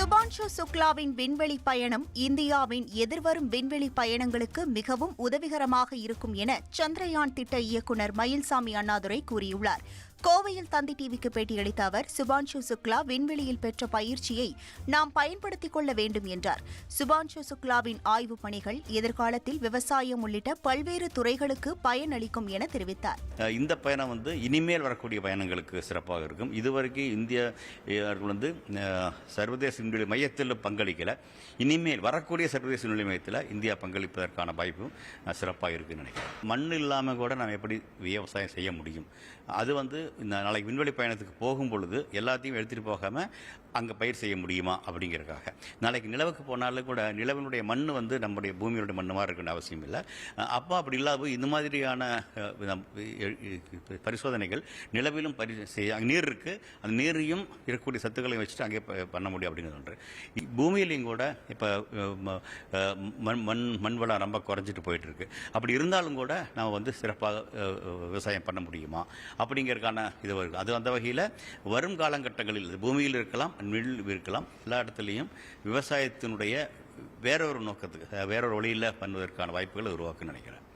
சுபான்ஷு சுக்லாவின் விண்வெளி பயணம் இந்தியாவின் எதிர்வரும் விண்வெளி பயணங்களுக்கு மிகவும் உதவிகரமாக இருக்கும் என சந்திரயான் திட்ட இயக்குநர் மயில்சாமி அண்ணாதுரை கூறியுள்ளார். கோவையில் தந்தி டிவிக்கு பேட்டியளித்த அவர், சுபான்ஷு சுக்லா விண்வெளியில் பெற்ற பயிற்சியை நாம் பயன்படுத்திக் கொள்ள வேண்டும் என்றார். சுபான்ஷு சுக்லாவின் ஆய்வுப் பணிகள் எதிர்காலத்தில் விவசாயம் உள்ளிட்ட பல்வேறு துறைகளுக்கு பயனளிக்கும் என தெரிவித்தார். இந்த பயணம் இனிமேல் வரக்கூடிய பயணங்களுக்கு சிறப்பாக இருக்கும். இதுவரைக்கும் இந்தியர்கள் சர்வதேச விண்வெளி மையத்தில் பங்களிக்கல. இனிமேல் வரக்கூடிய சர்வதேச விண்வெளி மையத்தில் இந்தியா பங்களிப்பதற்கான வாய்ப்பும் சிறப்பாக இருக்குன்னு நினைக்கிறேன். மண் இல்லாமல் கூட நாம் எப்படி விவசாயம் செய்ய முடியும்? அது இந்த நாளைக்கு விண்வெளி பயணத்துக்கு போகும் பொழுது எல்லாத்தையும் எடுத்துகிட்டு போகாமல் அங்கே பயிர் செய்ய முடியுமா அப்படிங்கிறதுக்காக. நாளைக்கு நிலவுக்கு போனாலும் கூட நிலவினுடைய மண் நம்முடைய பூமியோட மண்ணு மாதிரி இருக்கின்ற அவசியம் இல்லை. அப்போ அப்படி இல்லாத இந்த மாதிரியான பரிசோதனைகள் நிலவிலும் நீர் இருக்குது, அந்த நீரையும் இருக்கக்கூடிய சத்துக்களையும் வச்சுட்டு அங்கே பண்ண முடியும் அப்படிங்கிறது ஒன்று. பூமியிலையும் கூட இப்போ மண் வளம் ரொம்ப குறைஞ்சிட்டு போயிட்டு இருக்கு. அப்படி இருந்தாலும் கூட நாம் சிறப்பாக விவசாயம் பண்ண முடியுமா அப்படிங்கிறதுக்கான இது வருது. அது அந்த வகையில் வரும் காலகட்டங்களில் பூமியில் இருக்கலாம், இருக்கலாம், எல்லா இடத்துலையும் விவசாயத்தினுடைய வேறொரு நோக்கத்துக்கு வேறொரு வழியில் பண்ணுவதற்கான வாய்ப்புகள் உருவாக்குன்னு நினைக்கிறேன்.